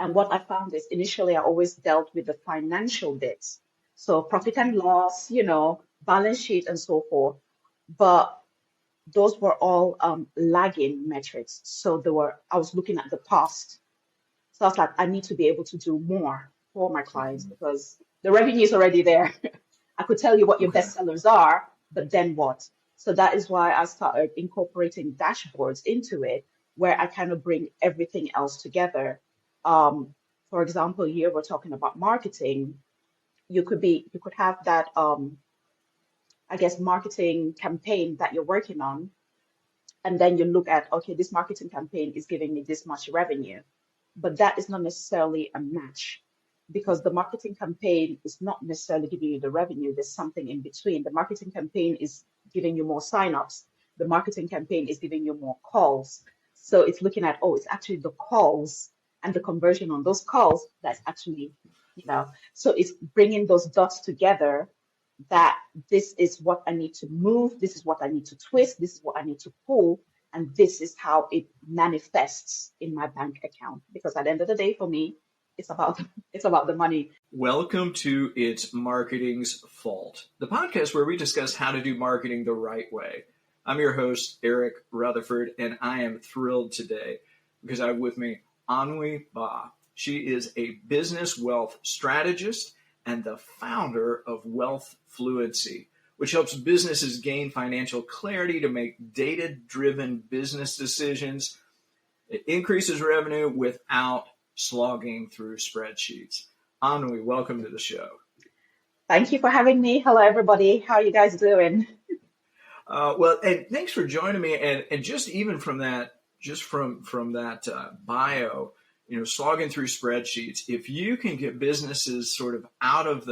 And what I found is initially I always dealt with the financial bits. So profit and loss, balance sheet and so forth. But those were all lagging metrics. So I was looking at the past. So I was like, I need to be able to do more for my clients because the revenue is already there. I could tell you what your Okay. best sellers are, but then what? So that is why I started incorporating dashboards into it, where I kind of bring everything else together. For example, here we're talking about marketing. You could have that, I guess, marketing campaign that you're working on, and then you look at, okay, this marketing campaign is giving me this much revenue, but that is not necessarily a match because the marketing campaign is not necessarily giving you the revenue. There's something in between. The marketing campaign is giving you more signups. The marketing campaign is giving you more calls. So it's looking at, oh, it's actually the calls and the conversion on those calls that's actually, so it's bringing those dots together that this is what I need to move, this is what I need to twist, this is what I need to pull, and this is how it manifests in my bank account. Because at the end of the day, for me, it's about the money. Welcome to It's Marketing's Fault, the podcast where we discuss how to do marketing the right way. I'm your host, Eric Rutherford, and I am thrilled today because I have with me Anwin Mbah. She is a business wealth strategist and the founder of WealthFluency, which helps businesses gain financial clarity to make data-driven business decisions. It increases revenue without slogging through spreadsheets. Anwin, welcome to the show. Thank you for having me. Hello, everybody. How are you guys doing? Well, and thanks for joining me. And just even from that, bio, slogging through spreadsheets, if you can get businesses sort of out of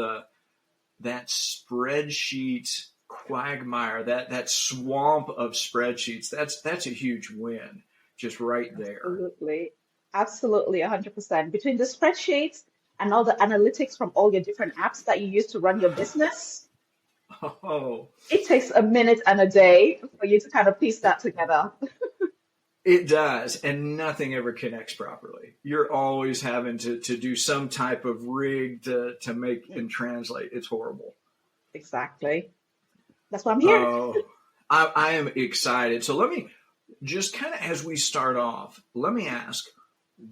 that spreadsheet quagmire, that swamp of spreadsheets, that's a huge win just right there. Absolutely, 100%. Between the spreadsheets and all the analytics from all your different apps that you use to run your business, it takes a minute and a day for you to kind of piece that together. It does, and nothing ever connects properly. You're always having to do some type of rig to make and translate. It's horrible. Exactly. That's why I'm here. I am excited. So let me just kind of, as we start off, let me ask,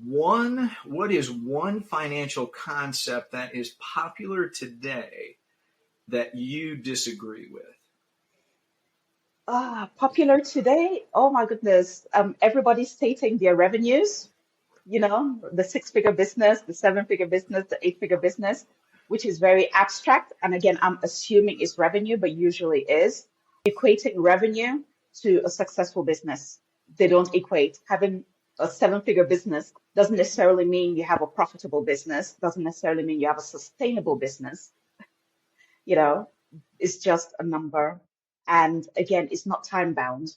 what is one financial concept that is popular today that you disagree with? Popular today? Oh my goodness. Everybody's stating their revenues, the 6-figure business, the 7-figure business, the 8-figure business, which is very abstract. And again, I'm assuming it's revenue, but usually is equating revenue to a successful business. They don't equate. Having a 7-figure business doesn't necessarily mean you have a profitable business, doesn't necessarily mean you have a sustainable business. It's just a number. And again, it's not time bound.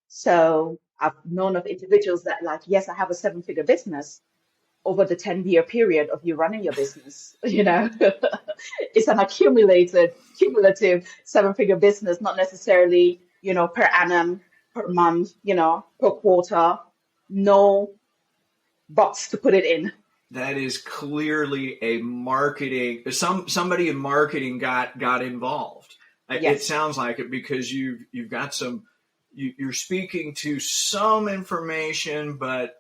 So I've known of individuals that yes, I have a 7-figure business over the 10-year period of you running your business. It's an cumulative 7-figure business, not necessarily, per annum, per month, per quarter, no box to put it in. That is clearly a marketing, somebody in marketing got involved. Yes. It sounds like it because you've got you're speaking to some information, but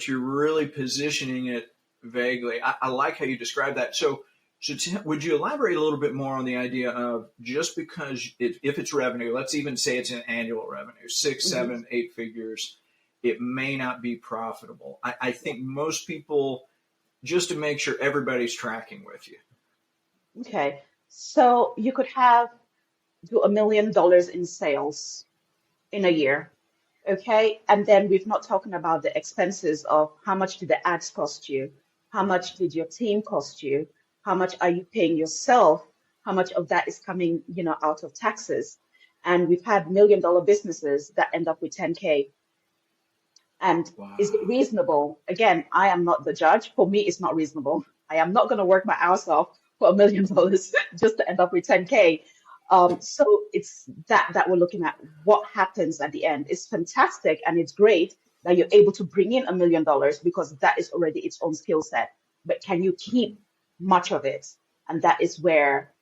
you're really positioning it vaguely. I like how you describe that. So would you elaborate a little bit more on the idea of just because if it's revenue, let's even say it's an annual revenue, 6, 7, 8 figures, it may not be profitable. I think most people, just to make sure everybody's tracking with you. Okay. So you could do $1 million in sales in a year. Okay. And then we've not talking about the expenses of how much did the ads cost you? How much did your team cost you? How much are you paying yourself? How much of that is coming, out of taxes? And we've had $1 million businesses that end up with 10K. And wow. Is it reasonable? Again, I am not the judge. For me, it's not reasonable. I am not going to work my ass off for $1 million just to end up with 10K. So it's that we're looking at. What happens at the end is fantastic and it's great that you're able to bring in $1 million because that is already its own skill set. But can you keep much of it? And that is where,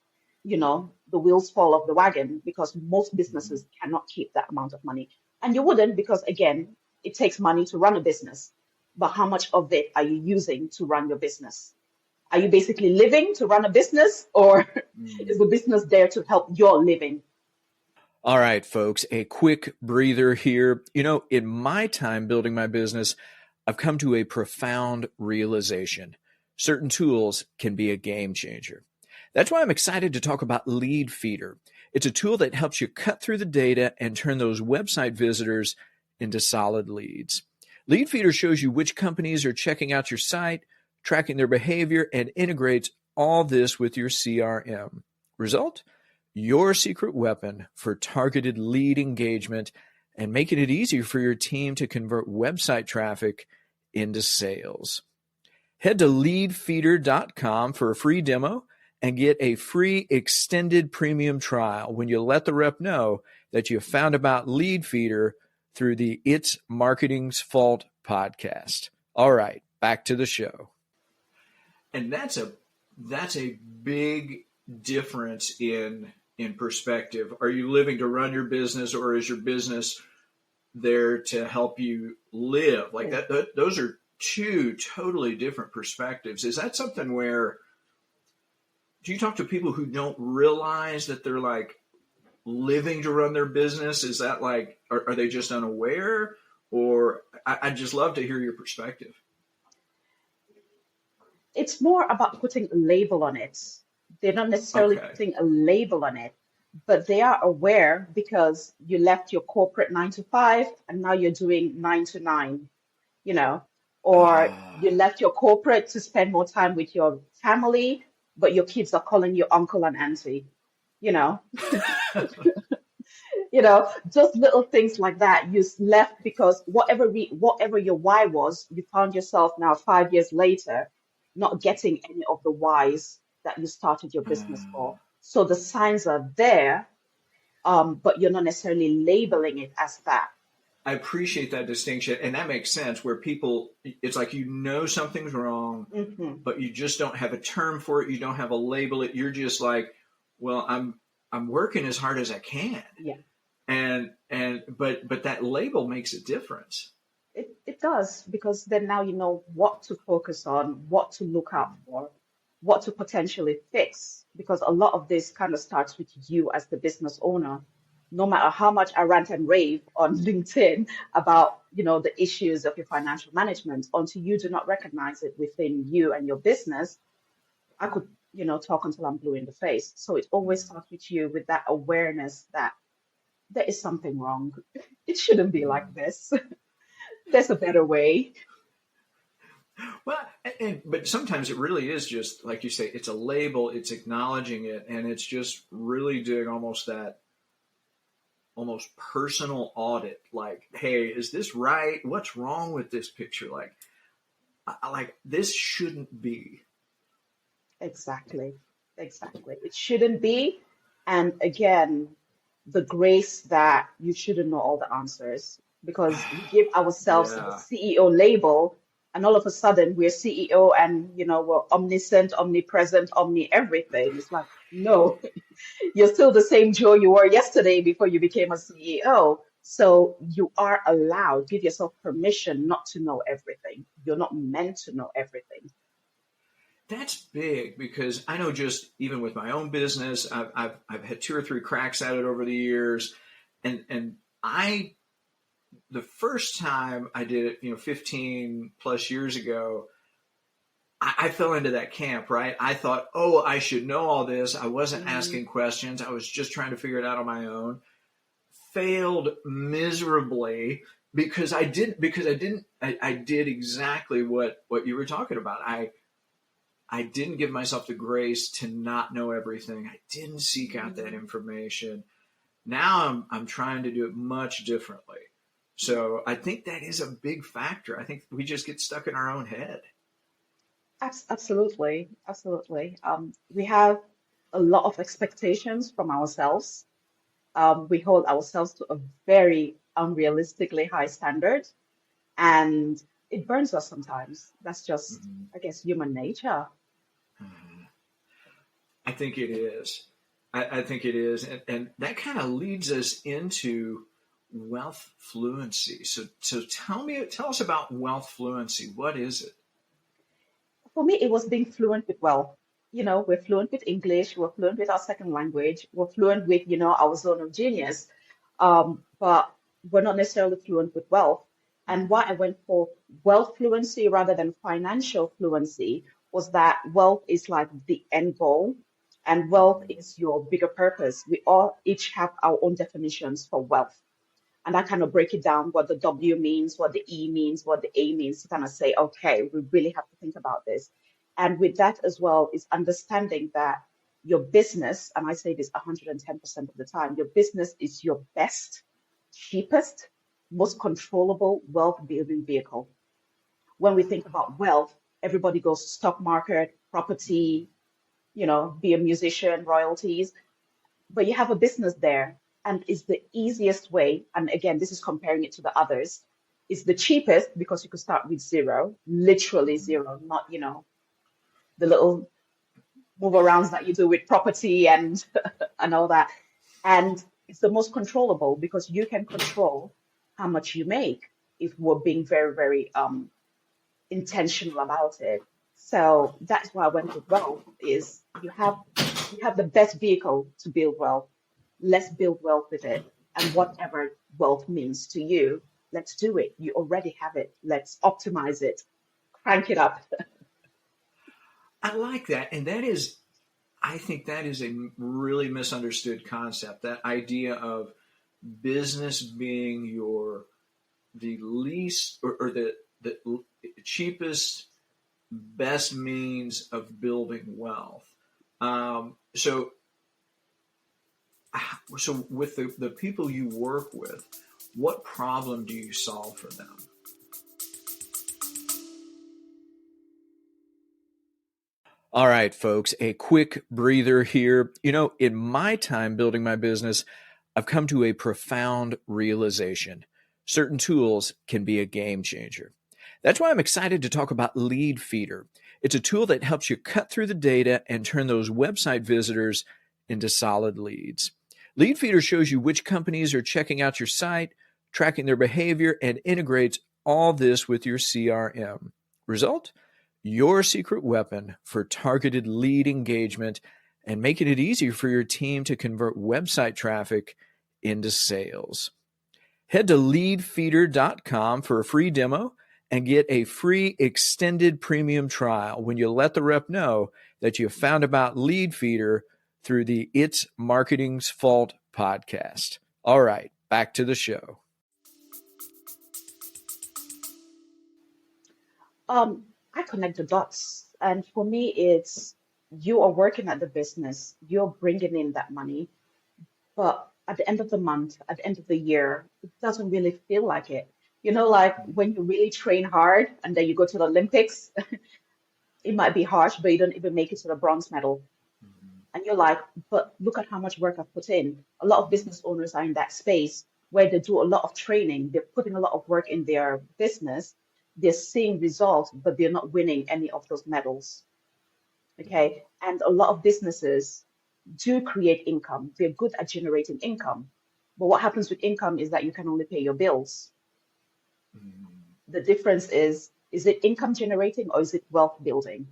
the wheels fall off the wagon because most businesses cannot keep that amount of money. And you wouldn't because, again, it takes money to run a business. But how much of it are you using to run your business? Are you basically living to run a business, or is the business there to help your living? All right, folks, a quick breather here. In my time building my business, I've come to a profound realization. Certain tools can be a game changer. That's why I'm excited to talk about Lead Feeder. It's a tool that helps you cut through the data and turn those website visitors into solid leads. Lead Feeder shows you which companies are checking out your site, tracking their behavior, and integrates all this with your CRM. Result? Your secret weapon for targeted lead engagement and making it easier for your team to convert website traffic into sales. Head to leadfeeder.com for a free demo and get a free extended premium trial when you let the rep know that you found about Lead Feeder through the It's Marketing's Fault podcast. All right, back to the show. And that's a big difference in perspective. Are you living to run your business, or is your business there to help you live? Like that those are two totally different perspectives. Is that something where, do you talk to people who don't realize that they're like living to run their business? Is that like, are they just unaware? Or I'd just love to hear your perspective. It's more about putting a label on it. They're not necessarily putting a label on it, but they are aware because you left your corporate 9 to 5 and now you're doing 9 to 9, or you left your corporate to spend more time with your family, but your kids are calling you uncle and auntie, just little things like that. You left because whatever your why was, you found yourself now 5 years later not getting any of the whys that you started your business for. So the signs are there, but you're not necessarily labeling it as that. I appreciate that distinction, and that makes sense, where people, it's like something's wrong, but you just don't have a term for it. You don't have a label. You're just like, well, I'm working as hard as I can. Yeah. But that label makes a difference. It does, because then now you know what to focus on, what to look out for, what to potentially fix, because a lot of this kind of starts with you as the business owner. No matter how much I rant and rave on LinkedIn about, the issues of your financial management, until you do not recognize it within you and your business, I could, talk until I'm blue in the face. So it always starts with you, with that awareness that there is something wrong. It shouldn't be like this. There's a better way. Well, but sometimes it really is just, like you say, it's a label, it's acknowledging it, and it's just really doing almost personal audit. Like, hey, is this right? What's wrong with this picture? Like this shouldn't be. Exactly. It shouldn't be. And again, the grace that you shouldn't know all the answers, because we give ourselves the CEO label, and all of a sudden we're CEO and, we're omniscient, omnipresent, everything. It's like, no, you're still the same Joe you were yesterday before you became a CEO. So you are allowed, give yourself permission not to know everything. You're not meant to know everything. That's big, because I know, just even with my own business, I've had 2 or 3 cracks at it over the years. And the first time I did it, 15 plus years ago, I fell into that camp, right? I thought, I should know all this. I wasn't asking questions. I was just trying to figure it out on my own. Failed miserably because I did exactly what you were talking about. I didn't give myself the grace to not know everything. I didn't seek out that information. Now I'm trying to do it much differently. So I think that is a big factor. I think we just get stuck in our own head. Absolutely. We have a lot of expectations from ourselves. We hold ourselves to a very unrealistically high standard. and it burns us sometimes. That's just, Mhm. I guess, human nature. I think it is. I think it is. And that kind of leads us into wealth fluency. So tell us about wealth fluency. What is it? For me, it was being fluent with, well, we're fluent with English, we're fluent with our second language, we're fluent with, our zone of genius, but we're not necessarily fluent with wealth. And why I went for wealth fluency rather than financial fluency was that wealth is like the end goal, and wealth is your bigger purpose. We all each have our own definitions for wealth. And I kind of break it down what the W means, what the E means, what the A means to kind of say, okay, we really have to think about this. And with that as well is understanding that your business, and I say this 110% of the time, your business is your best, cheapest, most controllable wealth building vehicle. When we think about wealth, everybody goes stock market, property, be a musician, royalties, but you have a business there, and it's the easiest way. And again, this is comparing it to the others. It's the cheapest because you could start with zero, literally zero, not, the little move arounds that you do with property and and all that. And it's the most controllable because you can control how much you make if we're being very, very intentional about it. So that's why I went with wealth is you have the best vehicle to build wealth. Let's build wealth with it. And whatever wealth means to you, let's do it. You already have it. Let's optimize it, crank it up. I like that. And I think that is a really misunderstood concept. That idea of business being the least or the cheapest, best means of building wealth. So with the people you work with, what problem do you solve for them? All right, folks, a quick breather here. In my time building my business, I've come to a profound realization. Certain tools can be a game changer. That's why I'm excited to talk about Lead Feeder. It's a tool that helps you cut through the data and turn those website visitors into solid leads. Lead Feeder shows you which companies are checking out your site, tracking their behavior, and integrates all this with your CRM. Result? Your secret weapon for targeted lead engagement and making it easier for your team to convert website traffic into sales. Head to leadfeeder.com for a free demo and get a free extended premium trial when you let the rep know that you found about Lead Feeder through the It's Marketing's Fault podcast. All right, back to the show. I connect the dots. And for me, it's you are working at the business, you're bringing in that money, but at the end of the month, at the end of the year, it doesn't really feel like it. Like when you really train hard and then you go to the Olympics, it might be harsh, but you don't even make it to the bronze medal. And you're like, but look at how much work I've put in. A lot of business owners are in that space where they do a lot of training. They're putting a lot of work in their business. They're seeing results, but they're not winning any of those medals. Okay. And a lot of businesses do create income. They're good at generating income. But what happens with income is that you can only pay your bills. The difference is it income generating or is it wealth building?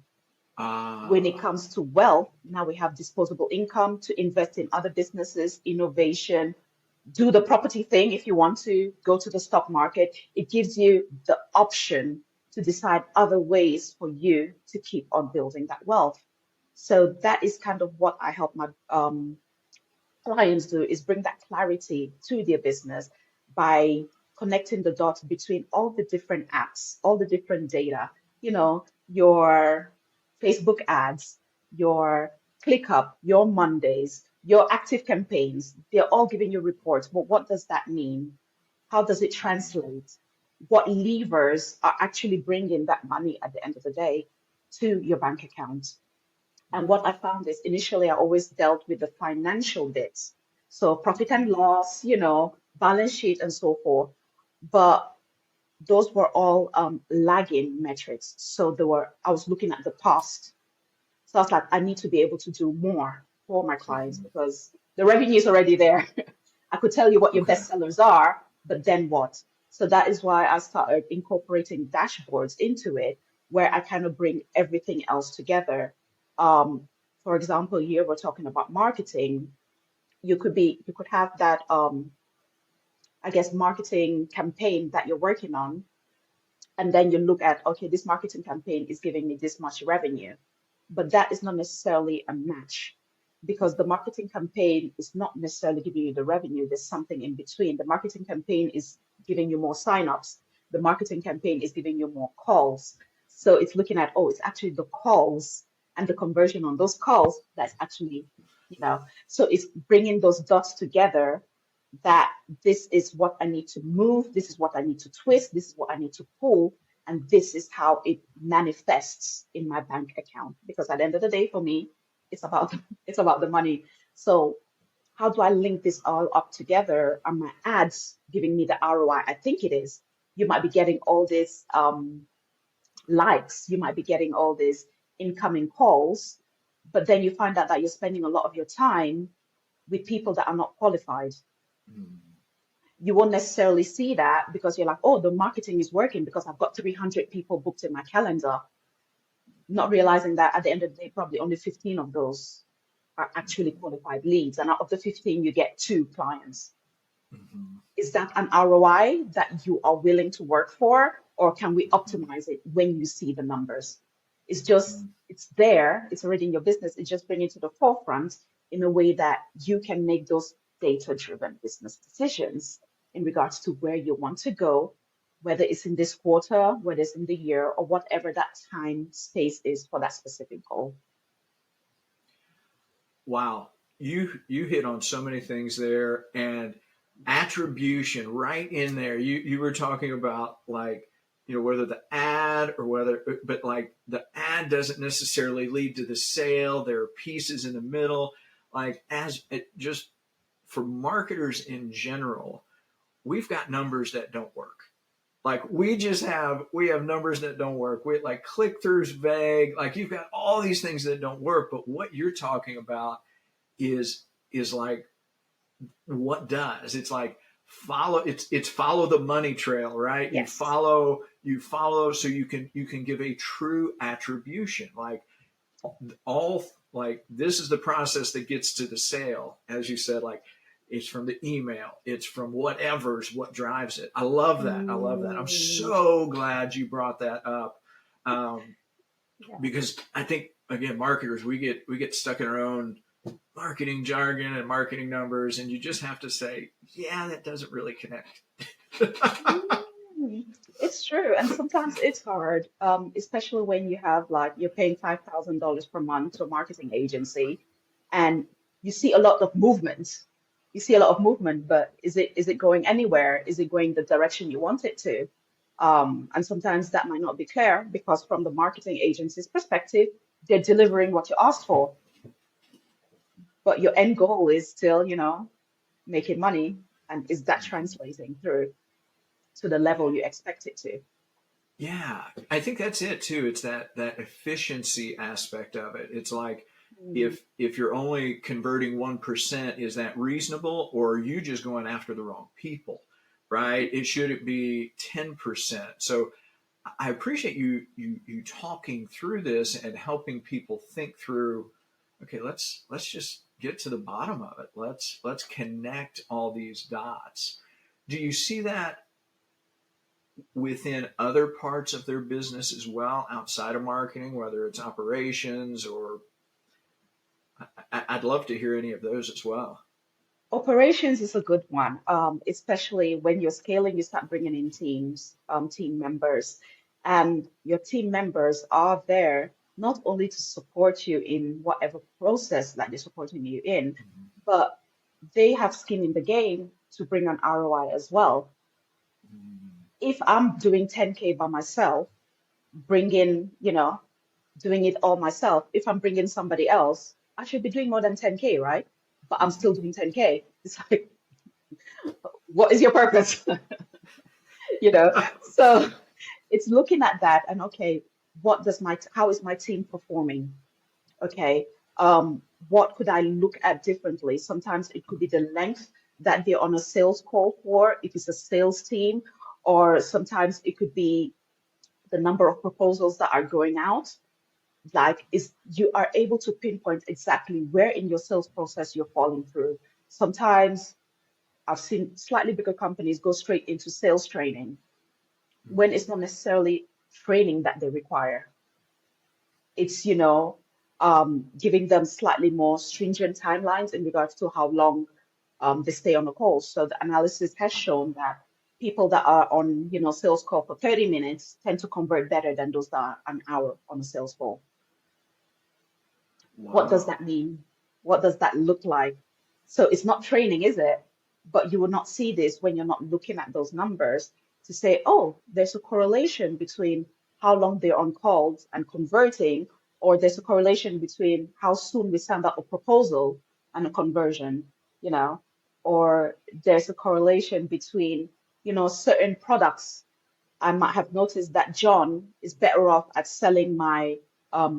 When it comes to wealth, now we have disposable income to invest in other businesses, innovation, do the property thing if you want to, go to the stock market. It gives you the option to decide other ways for you to keep on building that wealth. So that is kind of what I help my clients do is bring that clarity to their business by connecting the dots between all the different apps, all the different data, your Facebook ads, your ClickUp, your Mondays, your active campaigns. They're all giving you reports. But what does that mean? How does it translate? What levers are actually bringing that money at the end of the day to your bank account? And what I found is initially I always dealt with the financial bits. So profit and loss, balance sheet and so forth. But those were all lagging metrics. So I was looking at the past. So I was like, I need to be able to do more for my clients Mhm. because the revenue is already there. I could tell you what your Okay. best sellers are, but then what? So that is why I started incorporating dashboards into it, where I kind of bring everything else together. Um, for example, here we're talking about marketing. You could have that, I guess, marketing campaign that you're working on, and then you look at, okay, this marketing campaign is giving me this much revenue, but that is not necessarily a match because the marketing campaign is not necessarily giving you the revenue. There's something in between. The marketing campaign is giving you more signups. The marketing campaign is giving you more calls. So it's looking at, oh, it's actually the calls and the conversion on those calls that's actually, so it's bringing those dots together that this is what I need to move, this is what I need to twist, this is what I need to pull, and this is how it manifests in my bank account. Because at the end of the day, for me, it's about it's about the money. So how do I link this all up together? Are my ads giving me the ROI I think it is? You might be getting all these likes, you might be getting all these incoming calls, but then you find out that you're spending a lot of your time with people that are not qualified. Mhm. You won't necessarily see that because you're like, oh, the marketing is working because I've got 300 people booked in my calendar, not realizing that at the end of the day, probably only 15 of those are actually Mhm. qualified leads. And out of the 15, you get two clients. Mhm. Is that an ROI that you are willing to work for, or can we Mhm. optimize it when you see the numbers? Mhm. It's there, it's already in your business. It's just bringing it to the forefront in a way that you can make those data-driven business decisions in regards to where you want to go, whether it's in this quarter, whether it's in the year, or whatever that time space is for that specific goal. Wow, you hit on so many things there, and attribution right in there. You were talking about, like, whether the ad or whether, but like the ad doesn't necessarily lead to the sale. There are pieces in the middle, like, as it just for marketers in general, we've got numbers that don't work. Like, we have numbers that don't work. We like click throughs vague. Like, you've got all these things that don't work. But what you're talking about is like what does. It's like follow. It's follow the money trail, right? You Yes. follow so you can give a true attribution. Like, all, like, this is the process that gets to the sale, as you said. Like, it's from the email, it's from whatever's what drives it. I love that. I'm Mm, so glad you brought that up, um, yeah. because I think, again, marketers, we get stuck in our own marketing jargon and marketing numbers, and you just have to say, yeah, that doesn't really connect. Mm, it's true, and sometimes it's hard, especially when you have like you're paying $5,000 per month to a marketing agency, and you see a lot of movement. You see a lot of movement, but is it going anywhere? Is it going the direction you want it to? And sometimes that might not be clear because from the marketing agency's perspective, they're delivering what you asked for, but your end goal is still, making money, and is that translating through to the level you expect it to? Yeah, I think that's it too. It's that efficiency aspect of it. It's like, Mm, if you're only converting 1%, is that reasonable, or are you just going after the wrong people, right? It shouldn't be 10%. So I appreciate you talking through this and helping people think through. Okay, let's just get to the bottom of it. Let's connect all these dots. Do you see that within other parts of their business as well, outside of marketing, whether it's operations or I'd love to hear any of those as well. Operations is a good one, especially when you're scaling, you start bringing in team members, and your team members are there not only to support you in whatever process that they're supporting you in, but they have skin in the game to bring an ROI as well. Mm-hmm. If I'm doing 10K by myself, bringing, doing it all myself, if I'm bringing somebody else, I should be doing more than 10K, right? But I'm still Mm-hmm. doing 10K. It's like, what is your purpose? you know. So it's looking at that and okay, how is my team performing? Okay, what could I look at differently? Sometimes it could be the length that they're on a sales call for, if it's a sales team, or sometimes it could be the number of proposals that are going out. Like, is you are able to pinpoint exactly where in your sales process you're falling through. Sometimes I've seen slightly bigger companies go straight into sales training when it's not necessarily training that they require. It's, giving them slightly more stringent timelines in regards to how long they stay on the call. So the analysis has shown that people that are on, sales call for 30 minutes tend to convert better than those that are an hour on a sales call. What does Wow. that mean? What does that look like? So it's not training, is it? But you will not see this when you're not looking at those numbers to say, oh, there's a correlation between how long they're on calls and converting, or there's a correlation between how soon we send out a proposal and a conversion, you know, or there's a correlation between, certain products. I might have noticed that John is better off at selling my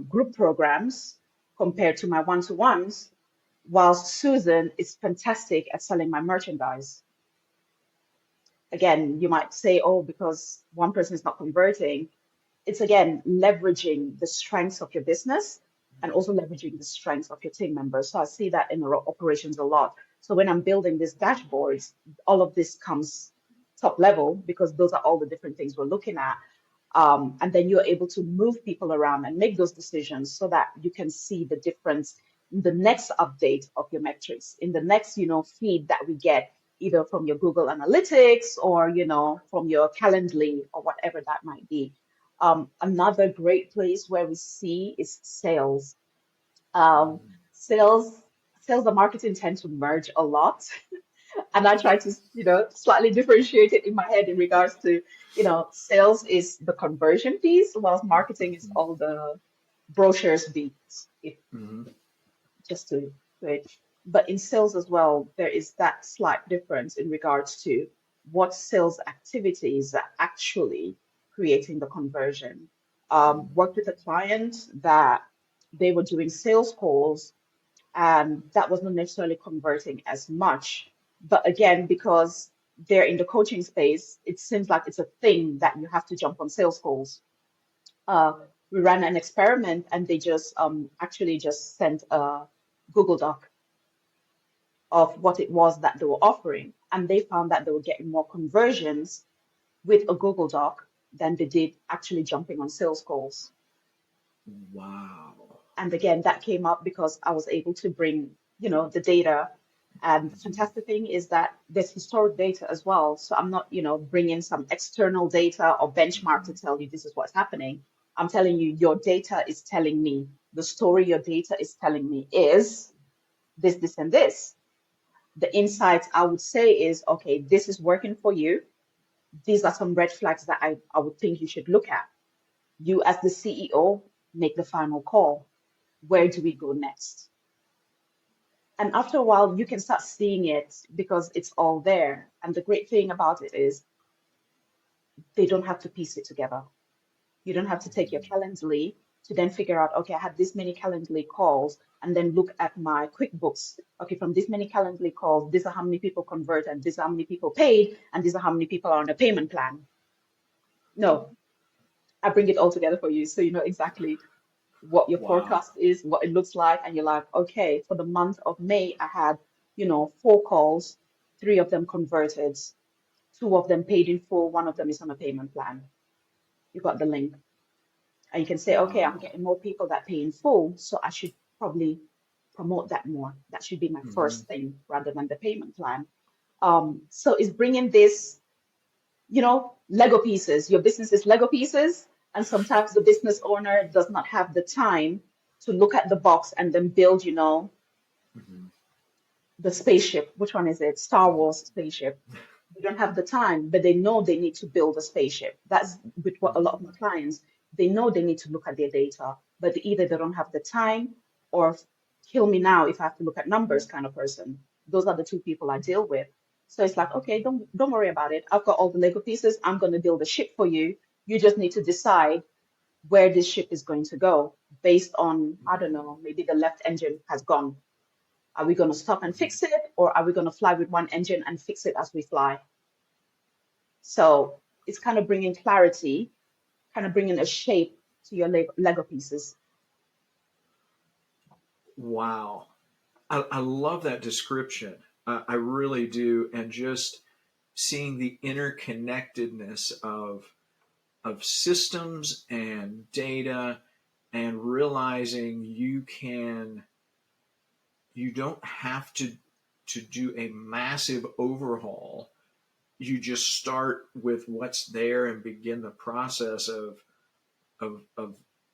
group programs compared to my one-to-ones, whilst Susan is fantastic at selling my merchandise. Again, you might say, oh, because one person is not converting. It's again leveraging the strengths of your business and also leveraging the strengths of your team members. So I see that in our operations a lot. So when I'm building these dashboards, all of this comes top level because those are all the different things we're looking at. And then you're able to move people around and make those decisions so that you can see the difference in the next update of your metrics, in the next, feed that we get either from your Google Analytics or, from your Calendly or whatever that might be. Another great place where we see is sales. Um, sales, sales and marketing tend to merge a lot. And I try to, slightly differentiate it in my head in regards to, sales is the conversion piece, whilst marketing is all the brochures beats, if Mhm. just to it. But in sales as well, there is that slight difference in regards to what sales activities are actually creating the conversion. Worked with a client that they were doing sales calls and that was not necessarily converting as much. But again, because they're in the coaching space, it seems like it's a thing that you have to jump on sales calls. Uh, we ran an experiment and they just actually just sent a Google Doc of what it was that they were offering. And they found that they were getting more conversions with a Google Doc than they did actually jumping on sales calls. Wow. And again, that came up because I was able to bring, the data. And the fantastic thing is that there's historic data as well. So I'm not, bringing some external data or benchmark to tell you this is what's happening. I'm telling you, your data is telling me the story your data is telling me is this, and this. The insights I would say is, okay, this is working for you. These are some red flags that I would think you should look at. You, as the CEO, make the final call. Where do we go next? And after a while, you can start seeing it because it's all there. And the great thing about it is they don't have to piece it together. You don't have to take your Calendly to then figure out, okay, I had this many Calendly calls, and then look at my QuickBooks. Okay, from this many Calendly calls, these are how many people convert, and these are how many people paid, and these are how many people are on a payment plan. No, I bring it all together for you so you know exactly what your Wow. forecast is, what it looks like, and you're like, okay, for the month of May, I had, 4 calls, 3 of them converted, 2 of them paid in full, one of them is on a payment plan. You got the link. And you can say, okay, I'm Wow. getting more people that pay in full, so I should probably promote that more. That should be my Hmm. first thing rather than the payment plan. So it's bringing this, Lego pieces. Your business is Lego pieces, and sometimes the business owner does not have the time to look at the box and then build, Hmm. the spaceship. Which one is it? Star Wars spaceship. They don't have the time, but they know they need to build a spaceship. That's with what a lot of my clients, they know they need to look at their data, but either they don't have the time or kill me now if I have to look at numbers kind of person. Those are the two people I deal with. So it's like, okay, don't worry about it. I've got all the Lego pieces. I'm going to build a ship for you. You just need to decide where this ship is going to go based on, I don't know, maybe the left engine has gone. Are we going to stop and fix it, or are we going to fly with one engine and fix it as we fly? So it's kind of bringing clarity, kind of bringing a shape to your Lego pieces. Wow. I love that description. I really do. And just seeing the interconnectedness of systems and data, and realizing you don't have to do a massive overhaul. You just start with what's there and begin the process of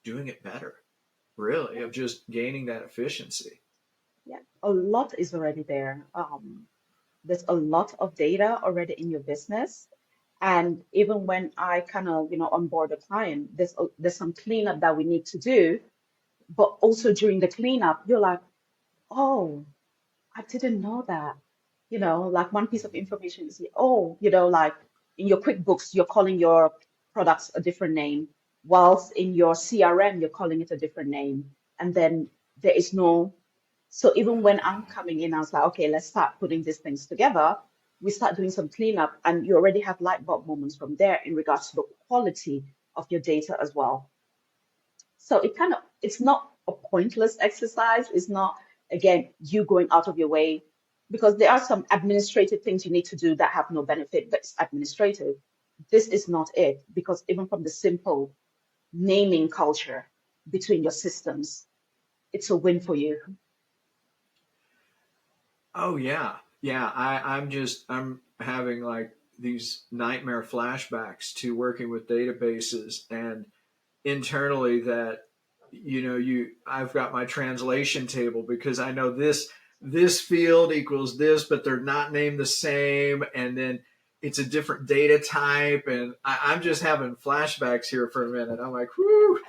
doing it better, really, Yeah, of just gaining that efficiency. yeah. A lot is already there. There's a lot of data already in your business. And even when I kind of, onboard a client, there's some cleanup that we need to do. But also during the cleanup, you're like, oh, I didn't know that. Like one piece of information is, oh, like in your QuickBooks, you're calling your products a different name, whilst in your CRM, you're calling it a different name. And then there is no, so even when I'm coming in, I was like, okay, let's start putting these things together. We start doing some cleanup, and you already have light bulb moments from there in regards to the quality of your data as well. So it's not a pointless exercise. It's not, again, you going out of your way, because there are some administrative things you need to do that have no benefit, but it's administrative. This is not it, because even from the simple naming culture between your systems, it's a win for you. Oh yeah, yeah. I'm having like these nightmare flashbacks to working with databases, and internally that I've got my translation table because I know this field equals this, but they're not named the same, and then it's a different data type, and I'm just having flashbacks here for a minute. I'm like, whoo.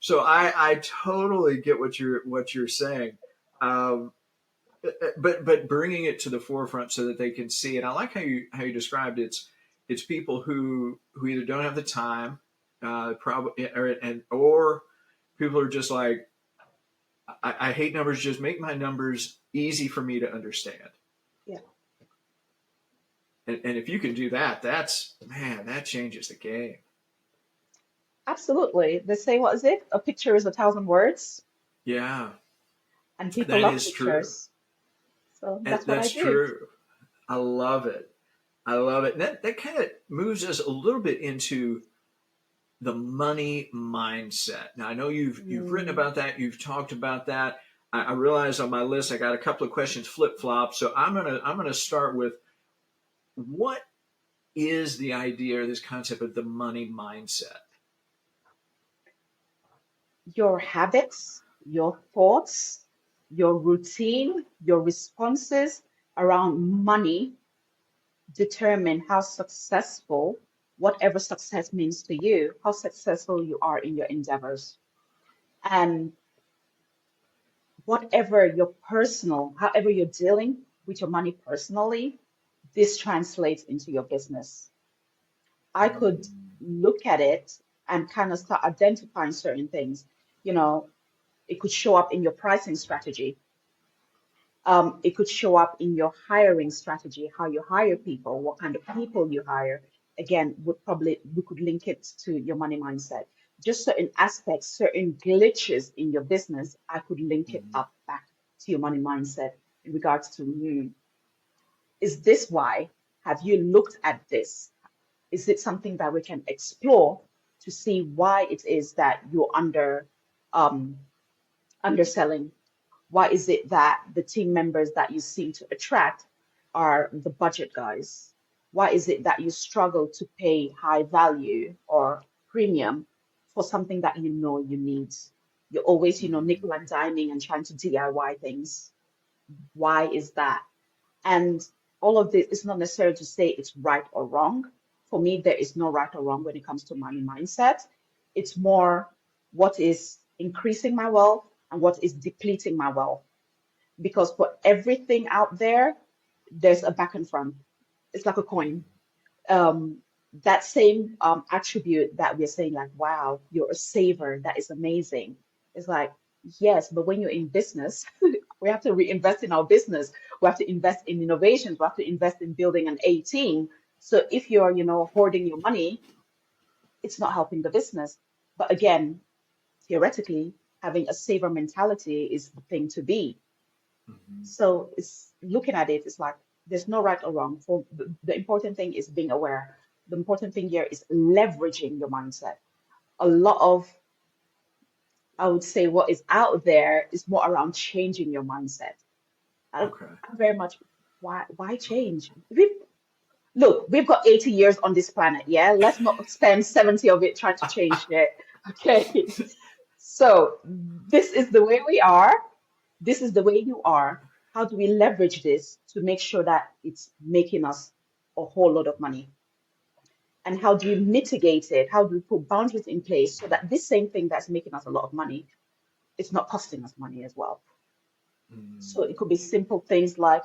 So I totally get what you're saying. Um, but bringing it to the forefront so that they can see it. I like how you described it. It's people who either don't have the time, probably, or people are just like, I hate numbers. Just make my numbers easy for me to understand. Yeah, And if you can do that, that changes the game. absolutely. They say, what is it? A picture is a thousand words, Yeah, and people that love is true. pictures. So And that's what I that's do. true. I love it. I love it. And that kind of moves us a little bit into the money mindset. Now I know you've written Mm, about that, you've talked about that. I realize on my list I got a couple of questions flip flop, so I'm gonna start with what is the idea or this concept of the money mindset? your habits, your thoughts, your routine, your responses around money determine how successful, whatever success means to you, how successful you are in your endeavors. And whatever your personal, however you're dealing with your money personally, this translates into your business. I could look at it and kind of start identifying certain things. You know, it could show up in your pricing strategy. It could show up in your hiring strategy, how you hire people, what kind of people you hire. Again, we could link it to your money mindset. Just certain aspects, certain glitches in your business, I could link it Mhm. up back to your money mindset in regards to is this why? Have you looked at this? Is it something that we can explore to see why it is that you're um, underselling? Why is it that the team members that you seem to attract are the budget guys? Why is it that you struggle to pay high value or premium for something that you know you need? You're always, Mhm. nickel and diming and trying to DIY things. Why is that? And all of this is not necessarily to say it's right or wrong. For me, there is no right or wrong when it comes to money mindset. It's more what is increasing my wealth and what is depleting my wealth. Because for everything out there, there's a back and front. It's like a coin. Um, that same attribute that we're saying, like, wow, you're a saver, that is amazing. It's like, yes, but when you're in business, we have to reinvest in our business. We have to invest in innovations. We have to invest in building an A team. So if you're, hoarding your money, it's not helping the business. But again, theoretically, having a saver mentality is the thing to be. Mhm. So it's looking at it, it's like there's no right or wrong. For the important thing is being aware. The important thing here is leveraging your mindset. A lot of, I would say, what is out there is more around changing your mindset. Okay. I'm very much, why change? Look, we've got 80 years on this planet, yeah? Let's not spend 70 of it trying to change it. Okay. So this is the way we are. This is the way you are. How do we leverage this to make sure that it's making us a whole lot of money? And how do we mitigate it? How do we put boundaries in place so that this same thing that's making us a lot of money, it's not costing us money as well? So Mm. it could be simple things like,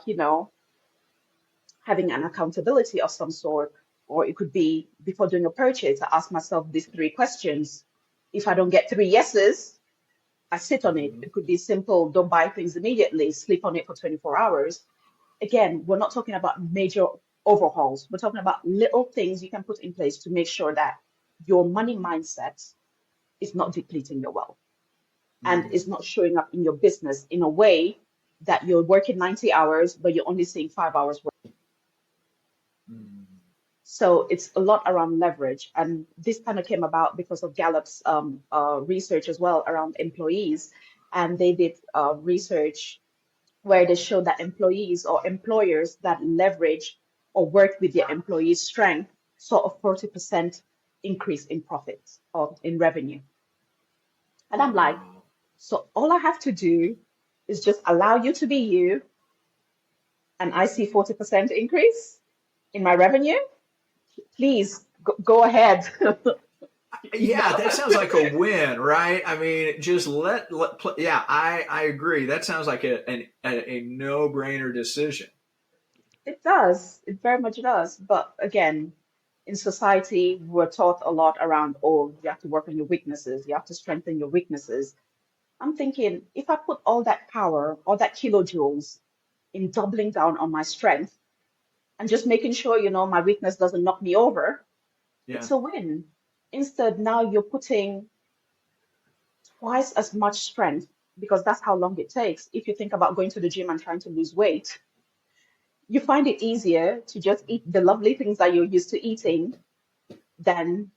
having an accountability of some sort, or it could be before doing a purchase, I ask myself these three questions. If I don't get three yeses, I sit on it. Mhm. It could be simple, don't buy things immediately, sleep on it for 24 hours. Again, we're not talking about major overhauls. We're talking about little things you can put in place to make sure that your money mindset is not depleting your wealth and is Mm. not showing up in your business in a way that you're working 90 hours, but you're only seeing 5 hours work. Mm. So it's a lot around leverage. And this kind of came about because of Gallup's research as well around employees. And they did research where they show that employees or employers that leverage or work with their employees' strength saw a 40% increase in profits or in revenue. And I'm like, Wow. so all I have to do is just allow you to be you, and I see 40% increase in my revenue. Please go ahead. You Yeah, know? that sounds like a win, right? I mean, just yeah, I agree. That sounds like a no-brainer decision. It does. It very much does. But again, in society, we're taught a lot around, oh, you have to work on your weaknesses. You have to strengthen your weaknesses. I'm thinking, if I put all that power, all that kilojoules in doubling down on my strength and just making sure, my weakness doesn't knock me over, Yeah. it's a win. Instead, now you're putting twice as much strength because that's how long it takes. If you think about going to the gym and trying to lose weight, you find it easier to just eat the lovely things that you're used to eating than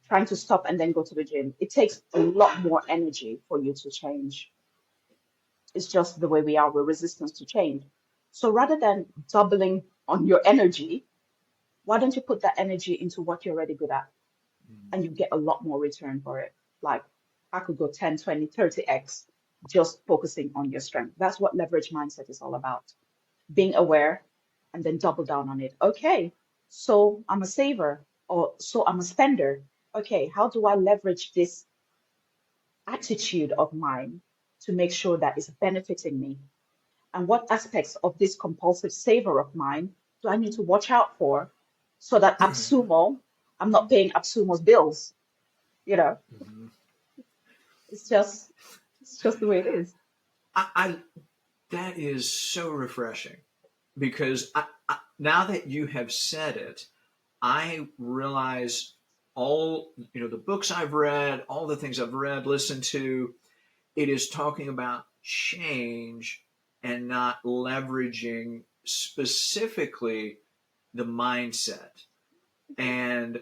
trying to stop and then go to the gym. It takes a lot more energy for you to change. It's just the way we are. We're resistant to change. So rather than doubling on your energy, why don't you put that energy into what you're already good at and you get a lot more return for it? Like I could go 10, 20, 30x just focusing on your strength. That's what leverage mindset is all about. Being aware and then double down on it. Okay, so I'm a saver or so I'm a spender. Okay, how do I leverage this attitude of mine to make sure that it's benefiting me? And what aspects of this compulsive saver of mine do I need to watch out for so that AppSumo, I'm not paying AppSumo's bills? You know, Mhm. it's just it's just the way it is. I that is so refreshing because now that you have said it, I realize all the books I've read, all the things I've read, listened to. It is talking about change and not leveraging specifically the mindset and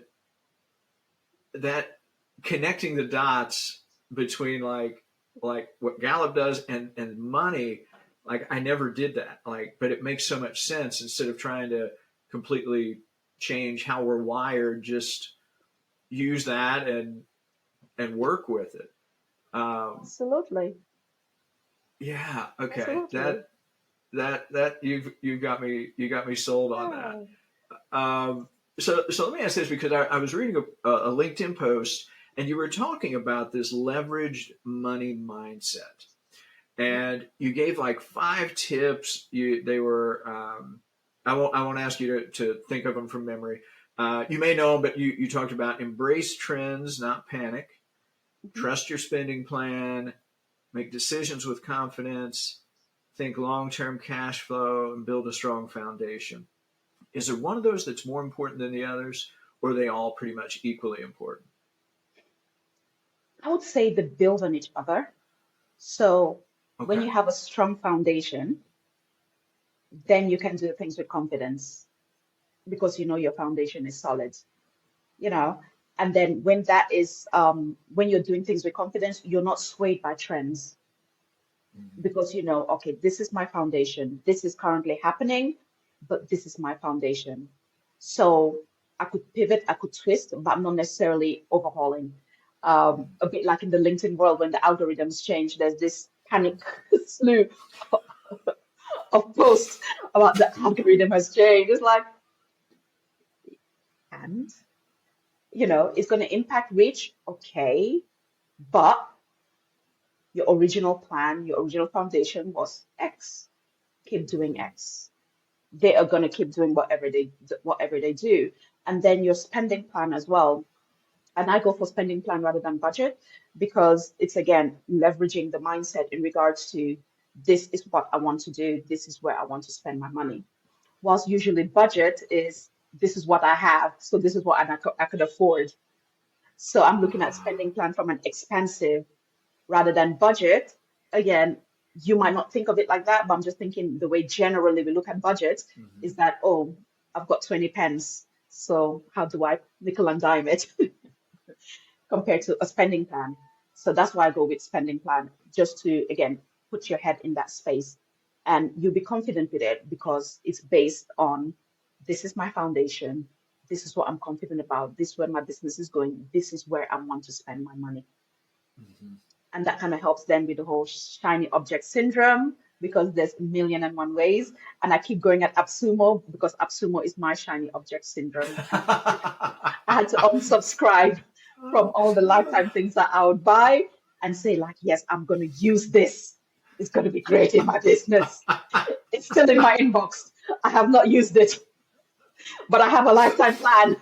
that connecting the dots between like what Gallup does and money. Like I never did that, like, but it makes so much sense. Instead of trying to completely change how we're wired, just use that and work with it. Absolutely. Yeah, okay, Absolutely. that you got me sold on that. Yeah. So let me ask this because I was reading a LinkedIn post and you were talking about this leveraged money mindset, Yeah. and you gave like 5 tips. They were. I won't ask you to think of them from memory. You may know them, but you talked about embrace trends, not panic, Mhm. trust your spending plan, make decisions with confidence, think long-term cash flow, and build a strong foundation. Is there one of those that's more important than the others, or are they all pretty much equally important? I would say they build on each other. So when Okay. you have a strong foundation, then you can do things with confidence because you know your foundation is solid, you know. And then when that is, when you're doing things with confidence, you're not swayed by trends because you know, okay, this is my foundation. This is currently happening, but this is my foundation. So I could pivot, I could twist, but I'm not necessarily overhauling. A bit like in the LinkedIn world when the algorithms change, there's this panic slew of posts about the algorithm has changed. It's like, and you know, it's going to impact reach, okay, but your original plan, your original foundation was X. Keep doing X. They are going to keep doing whatever they do, and then your spending plan as well. And I go for spending plan rather than budget because it's again leveraging the mindset in regards to this is what I want to do, this is where I want to spend my money. Whilst usually budget is this is what I have, so this is what I could afford. So I'm looking at spending plan from an expensive rather than budget. Again, you might not think of it like that, but I'm just thinking the way generally we look at budget is that, oh, I've got 20 pence. So how do I nickel and dime it compared to a spending plan? So that's why I go with spending plan, just to, again, put your head in that space and you'll be confident with it because it's based on this is my foundation. This is what I'm confident about. This is where my business is going. This is where I want to spend my money. Mm-hmm. And that kind of helps them with the whole shiny object syndrome because there's a million and one ways. And I keep going at AppSumo because AppSumo is my shiny object syndrome. I had to unsubscribe from all the lifetime things that I would buy and say, like, yes, I'm going to use this. It's going to be great in my business. It's still in my inbox. I have not used it, but I have a lifetime plan.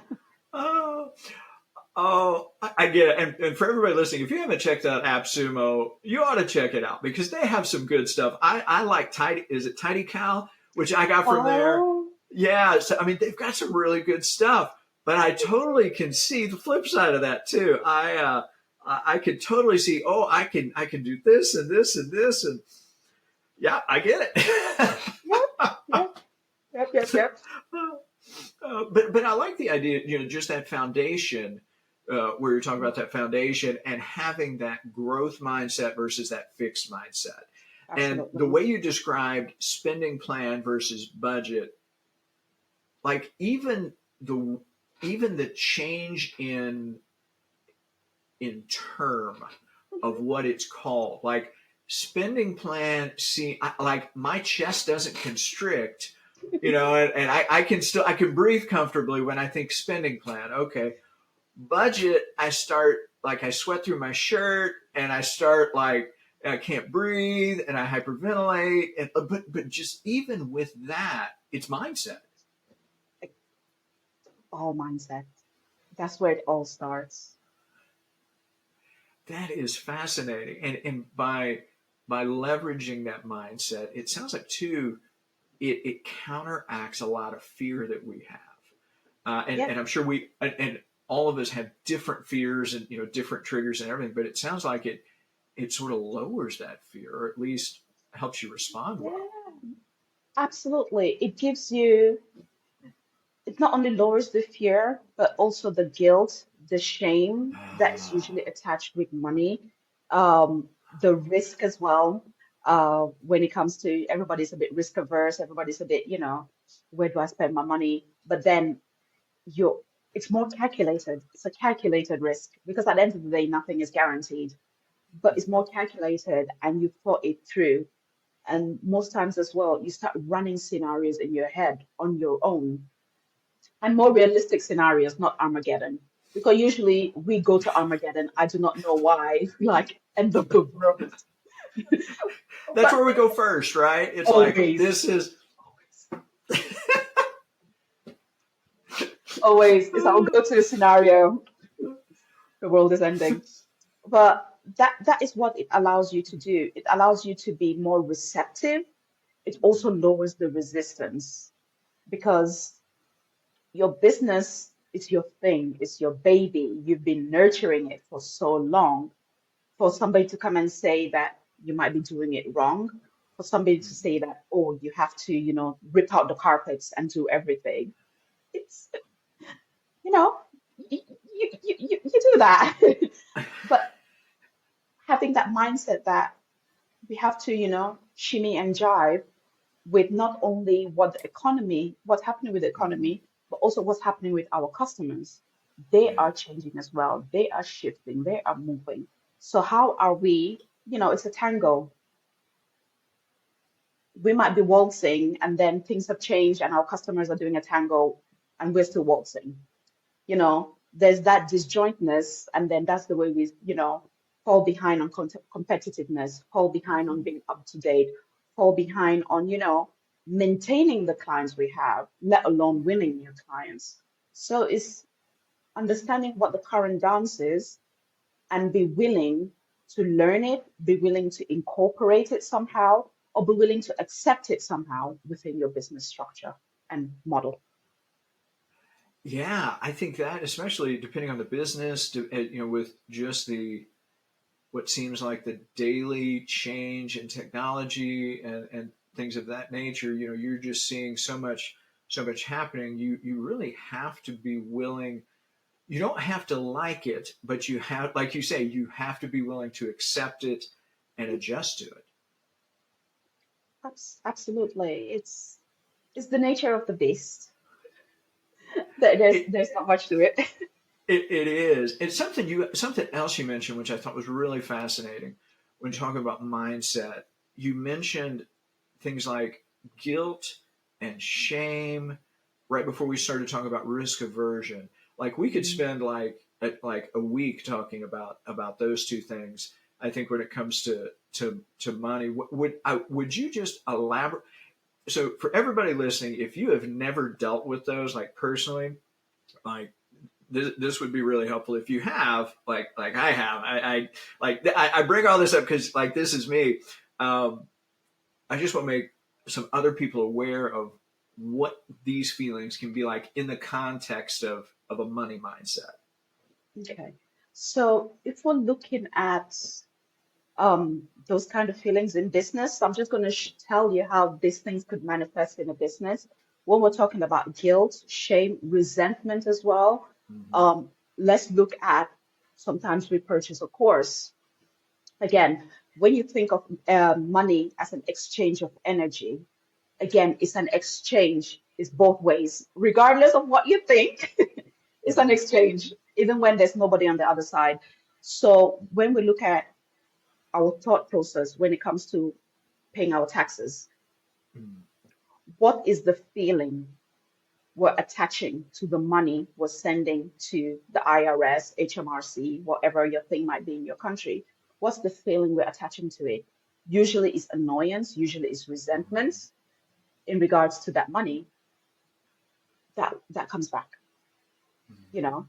Oh, I get it. And for everybody listening, if you haven't checked out AppSumo, you ought to check it out because they have some good stuff. I like Tidy. Is it Tidy Cow, which I got from there? Oh, Yeah. So, I mean, they've got some really good stuff. But I totally can see the flip side of that too. I could totally see. Oh, I can do this and this and this and yeah, I get yep, yep, yep, yep, it. yep. But I like the idea, just that foundation, where you're talking about that foundation and having that growth mindset versus that fixed mindset. And the Absolutely. way you described spending plan versus budget, like the even the change in term of what it's called, like spending plan. See, like my chest doesn't constrict, and I can breathe comfortably when I think spending plan. Okay, budget. I start like I sweat through my shirt, and I start like I can't breathe, and I hyperventilate. But just even with that, it's mindset. Like, all mindset. That's where it all starts. That is fascinating, and by leveraging that mindset, it sounds like too it counteracts a lot of fear that we have. And Yep. I'm sure and all of us have different fears and different triggers and everything, but it sounds like it sort of lowers that fear or at least helps you respond well. Yeah, absolutely. It gives you, it not only lowers the fear, but also the guilt, the shame that is Ah, usually attached with money, the risk as well. When it comes to everybody's a bit risk averse, everybody's a bit, where do I spend my money? But then you're, it's more calculated. It's a calculated risk because at the end of the day, nothing is guaranteed, but it's more calculated and you thought it through. And most times as well, you start running scenarios in your head on your own and more realistic scenarios, not Armageddon. Because usually we go to Armageddon, I do not know why, like end of the world. that's But where we go first, right? It's like always, this is always. Always, it's our go-to scenario. The world is ending. But that is what it allows you to do. It allows you to be more receptive. It also lowers the resistance because your business is your thing, it's your baby. You've been nurturing it for so long. For somebody to come and say that you might be doing it wrong, for somebody to say that, oh, you have to, rip out the carpets and do everything. It's, you know, you do that. But having that mindset that we have to, shimmy and jive with not only what's happening with the economy, but also what's happening with our customers. They Yeah. are changing as well. They are shifting. They are moving. So how are we? It's a tango. We might be waltzing, and then things have changed, and our customers are doing a tango, and we're still waltzing. There's that disjointness, and then that's the way we, fall behind on competitiveness, fall behind on being up to date, fall behind on, maintaining the clients we have, let alone winning new clients. So it's understanding what the current dance is and be willing to learn it, be willing to incorporate it somehow, or be willing to accept it somehow within your business structure and model. Yeah, I think that, especially depending on the business, with just the what seems like the daily change in technology and things of that nature, you're just seeing so much happening. You really have to be willing. You don't have to like it, but you have, like you say, you have to be willing to accept it and adjust to it. Absolutely. It's the nature of the beast. There's It there's not much to it. it is. It's something else you mentioned, which I thought was really fascinating when talking about mindset. You mentioned things like guilt and shame right before we started talking about risk aversion. Like we could Mhm. spend like a week talking about those two things. I think when it comes to money, would you just elaborate? So for everybody listening, if you have never dealt with those like personally, like this would be really helpful if you have like I have. I bring all this up because like this is me. Um, I just want to make some other people aware of what these feelings can be like in the context of a money mindset. Okay. So if we're looking at those kind of feelings in business, I'm just going to tell you how these things could manifest in a business. When we're talking about guilt, shame, resentment as well, Mm-hmm. um, let's look at sometimes we purchase a course. Again, when you think of money as an exchange of energy, again, it's an exchange. It's both ways. Regardless of what you think, it's an Mm-hmm. exchange, even when there's nobody on the other side. So when we look at our thought process when it comes to paying our taxes, what is the feeling we're attaching to the money we're sending to the IRS, HMRC, whatever your thing might be in your country? What's the feeling we're attaching to it? Usually it's annoyance, usually it's resentment in regards to that money that comes back, you know.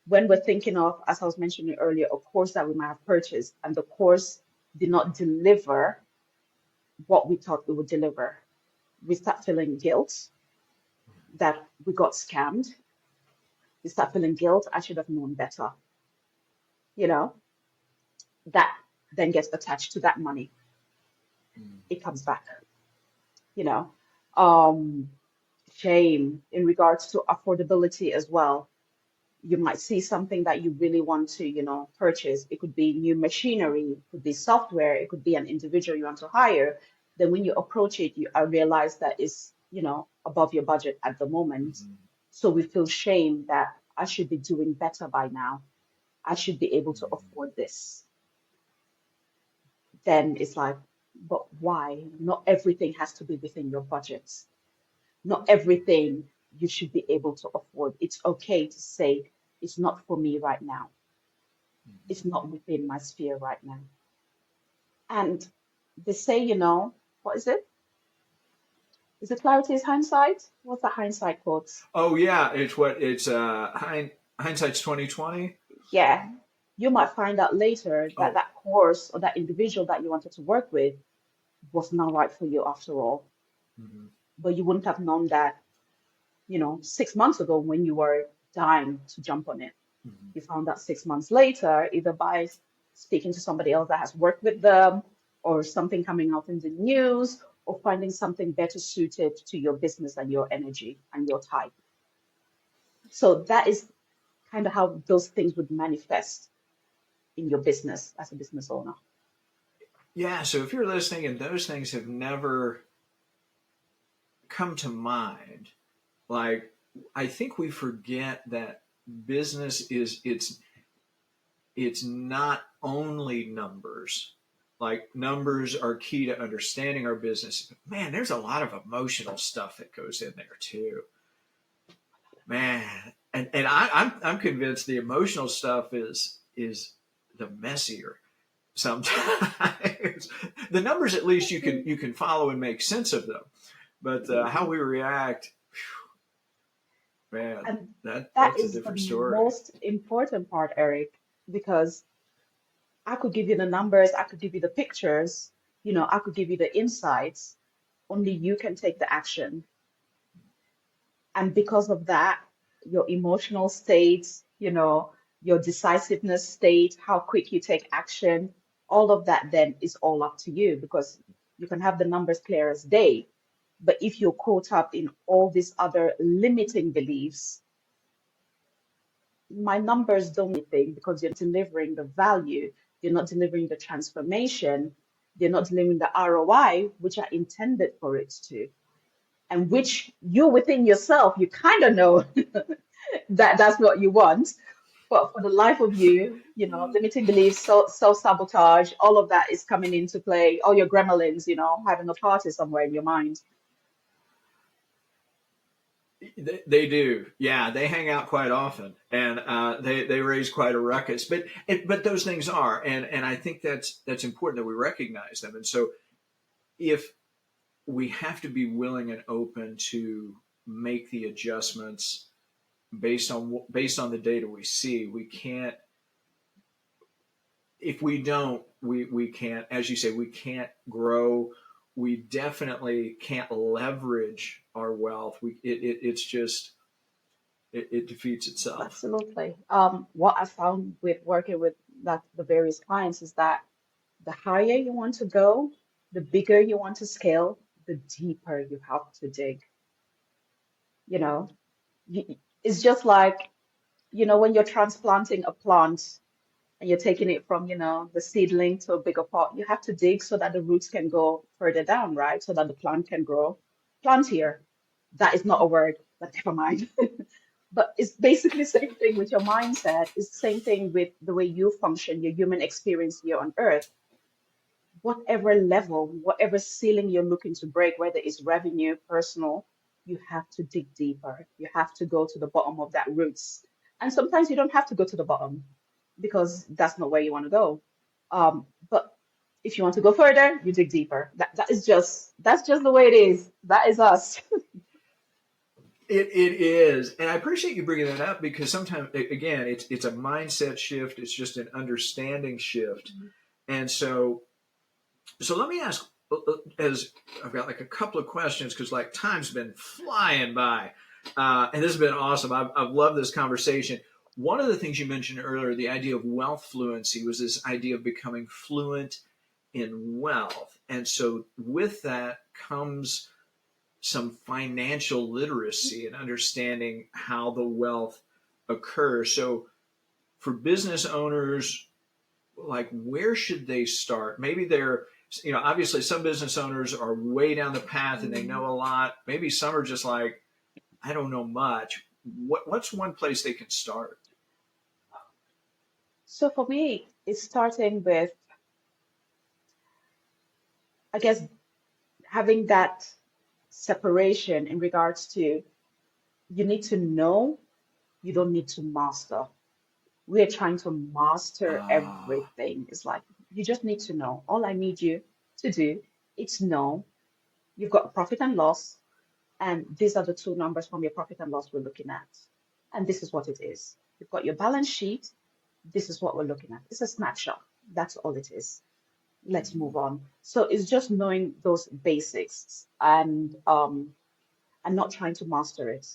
When we're thinking of, as I was mentioning earlier, a course that we might have purchased and the course did not deliver what we thought it would deliver, we start feeling guilt that we got scammed. We start feeling guilt, I should have known better, you know. That then gets attached to that money. It comes back, you know. Um, Shame in regards to affordability as well. You might see something that you really want to, purchase. It could be new machinery, it could be software, it could be an individual you want to hire. Then when you approach it, you realize that it's, above your budget at the moment. Mm-hmm. So we feel shame that I should be doing better by now. I should be able to afford this. Then it's like, but why? Not everything has to be within your budget. Not everything you should be able to afford. It's okay to say, it's not for me right now. It's not within my sphere right now. And they say, what is it? Is it clarity is hindsight? What's that hindsight quote? Oh yeah, it's hindsight's 2020. Yeah, you might find out later that Oh, that course or that individual that you wanted to work with was not right for you after all. mhm, But you wouldn't have known that, 6 months ago when you were dying to jump on it. mhm. You found out 6 months later, either by speaking to somebody else that has worked with them, or something coming out in the news, or finding something better suited to your business and your energy and your type. So that is kind of how those things would manifest in your business as a business owner. Yeah. So if you're listening and those things have never come to mind, like I think we forget that business is it's not only numbers. Like numbers are key to understanding our business. Man, there's a lot of emotional stuff that goes in there too. Man, and I'm convinced the emotional stuff is the messier sometimes. The numbers at least you can follow and make sense of them, but how we react, man, And that that's a is the different story. most important part, Eric, because I could give you the numbers, I could give you the pictures, I could give you the insights. Only you can take the action. And because of that, your emotional state, your decisiveness state, how quick you take action, all of that then is all up to you because you can have the numbers clear as day. But if you're caught up in all these other limiting beliefs, my numbers don't mean anything because you're delivering the value, you're not delivering the transformation, you're not delivering the ROI, which are intended for it to, and which you within yourself, you kind of know that that's what you want. But for the life of you, limiting beliefs, self-sabotage, all of that is coming into play. All your gremlins, having a party somewhere in your mind. They do, yeah. They hang out quite often, and they raise quite a ruckus. But those things are, and I think that's important that we recognize them. And so if we have to be willing and open to make the adjustments based on the data we see. We can't if we don't we can't, as you say, we can't grow. We definitely can't leverage our wealth. It's just it defeats itself. Absolutely. What I found with working with the various clients is that the higher you want to go, the bigger you want to scale, the deeper you have to dig. You know, it's just like, when you're transplanting a plant and you're taking it from, the seedling to a bigger pot, you have to dig so that the roots can go further down, right? So that the plant can grow plantier. That is not a word, but never mind. But it's basically the same thing with your mindset. It's the same thing with the way you function, your human experience here on earth. Whatever level, whatever ceiling you're looking to break, whether it's revenue, personal, you have to dig deeper. You have to go to the bottom of that roots. And sometimes you don't have to go to the bottom because that's not where you want to go. But if you want to go further, you dig deeper. That's just the way it is. That is us. It is, and I appreciate you bringing that up because sometimes, again, it's a mindset shift. It's just an understanding shift, and so let me ask, as I've got like a couple of questions because like time's been flying by, and this has been awesome. I've loved this conversation. One of the things you mentioned earlier, the idea of wealth fluency, was this idea of becoming fluent in wealth, and so with that comes some financial literacy and understanding how the wealth occurs. So for business owners, like where should they start? Maybe they're, obviously some business owners are way down the path and they Mhm. know a lot. Maybe some are just like, I don't know much. What's one place they can start? So for me, it's starting with, I guess, having that separation in regards to you need to know, you don't need to master. We're trying to master Ah, everything. It's like you just need to know. All I need you to do is know you've got profit and loss. And these are the two numbers from your profit and loss we're looking at. And this is what it is. You've got your balance sheet. This is what we're looking at. It's a snapshot. That's all it is. Let's move on. So it's just knowing those basics and not trying to master it.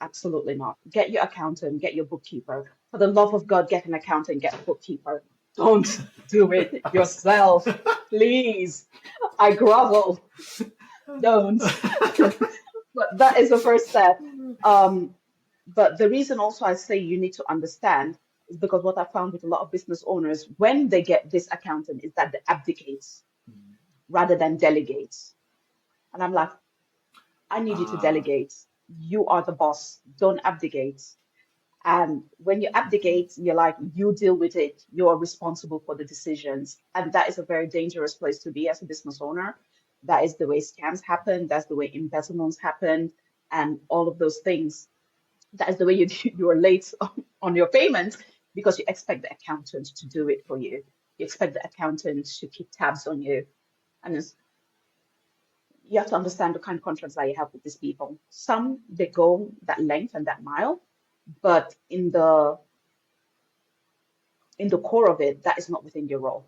Absolutely not. Get your accountant, get your bookkeeper. For the love of God, get an accountant, get a bookkeeper. Don't do it yourself, please. I grovel. Don't. But that is the first step. But the reason also I say you need to understand is because what I found with a lot of business owners, when they get this accountant, is that they abdicate rather than delegate. And I'm like, I need you to delegate. You are the boss. Don't abdicate. And when you abdicate, you're like, you deal with it. You're responsible for the decisions. And that is a very dangerous place to be as a business owner. That is the way scams happen. That's the way embezzlements happen and all of those things. That is the way you are late on your payment because you expect the accountant to do it for you. You expect the accountant to keep tabs on you. And you have to understand the kind of contracts that you have with these people. Some, they go that length and that mile, but in the core of it, that is not within your role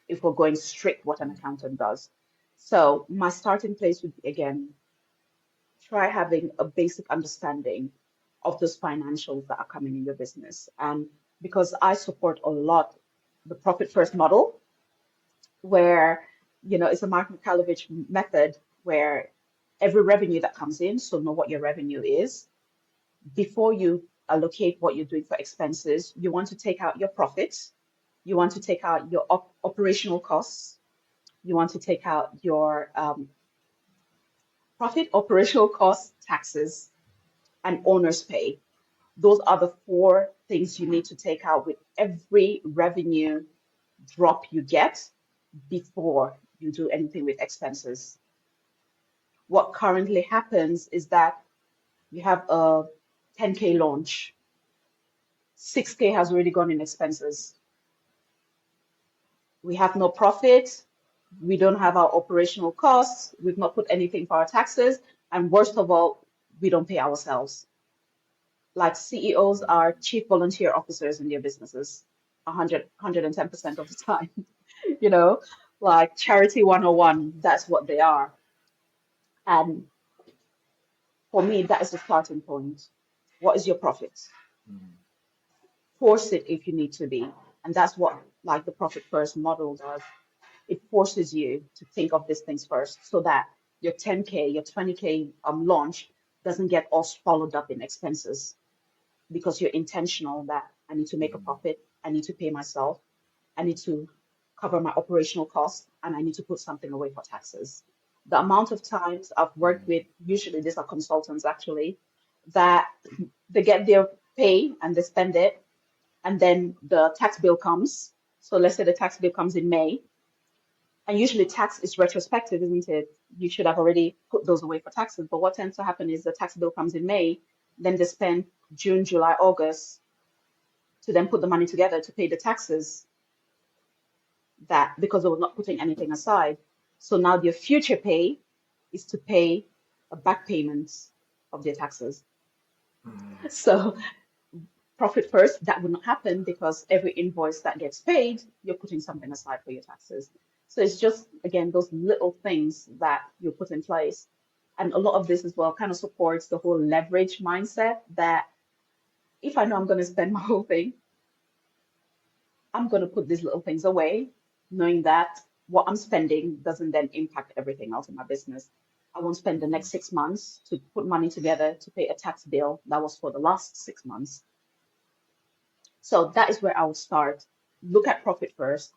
if we're going strict what an accountant does. So my starting place would be, again, try having a basic understanding of those financials that are coming in your business. And because I support a lot the profit first model, where, it's a Mark Michalowicz method where every revenue that comes in, so know what your revenue is. Before you allocate what you're doing for expenses, you want to take out your profits. You want to take out your operational costs. You want to take out your profit, operational costs, taxes, and owner's pay. Those are the four things you need to take out with every revenue drop you get before you do anything with expenses. What currently happens is that you have a 10K launch, 6K has already gone in expenses. We have no profit. We don't have our operational costs. We've not put anything for our taxes. And worst of all, we don't pay ourselves. Like CEOs are chief volunteer officers in their businesses 110% of the time. you know, like charity 101, that's what they are. And for me, that is the starting point. What is your profit? Force it if you need to be. And that's what like the profit first model does. It forces you to think of these things first so that your 10K, your 20K launch doesn't get all swallowed up in expenses because you're intentional that I need to make a profit, I need to pay myself, I need to cover my operational costs, and I need to put something away for taxes. The amount of times I've worked with, usually these are consultants actually, that they get their pay and they spend it, and then the tax bill comes. So let's say the tax bill comes in May, and usually tax is retrospective, isn't it? You should have already put those away for taxes. But what tends to happen is the tax bill comes in May, then they spend June, July, August to then put the money together to pay the taxes that because they were not putting anything aside. So now their future pay is to pay a back payment of their taxes. So profit first, that would not happen because every invoice that gets paid, you're putting something aside for your taxes. So it's just, again, those little things that you put in place. And a lot of this as well kind of supports the whole leverage mindset that if I know I'm going to spend my whole thing, I'm going to put these little things away, knowing that what I'm spending doesn't then impact everything else in my business. I won't spend the next 6 months to put money together to pay a tax bill that was for the last 6 months. So that is where I will start. Look at profit first.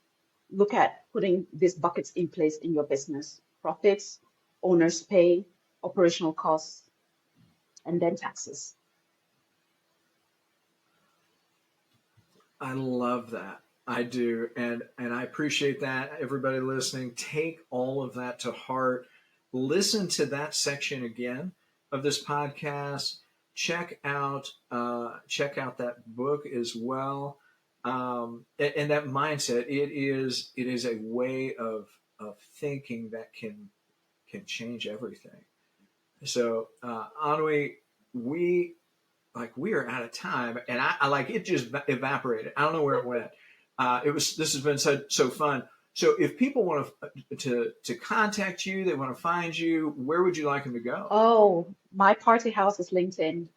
Look at putting these buckets in place in your business. Profits, owner's pay, operational costs, and then taxes. I love that. I do. And I appreciate that. Everybody listening, take all of that to heart. Listen to that section again of this podcast. Check out that book as well. And that mindset, it is a way of thinking that can change everything. So, Anwin, we are out of time, and I like it just evaporated. I don't know where it went. This has been so fun. So, if people want to contact you, they want to find you, where would you like them to go? Oh, my party house is LinkedIn.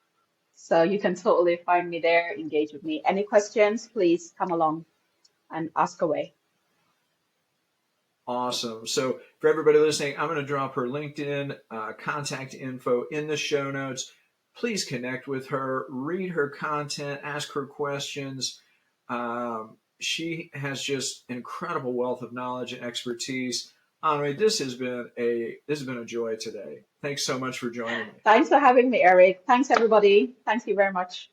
So you can totally find me there, engage with me. Any questions, please come along and ask away. Awesome. So for everybody listening, I'm going to drop her LinkedIn contact info in the show notes. Please connect with her, read her content, ask her questions. She has just an incredible wealth of knowledge and expertise. Anwin, this has been a joy today. Thanks so much for joining me. Thanks for having me, Eric. Thanks, everybody. Thank you very much.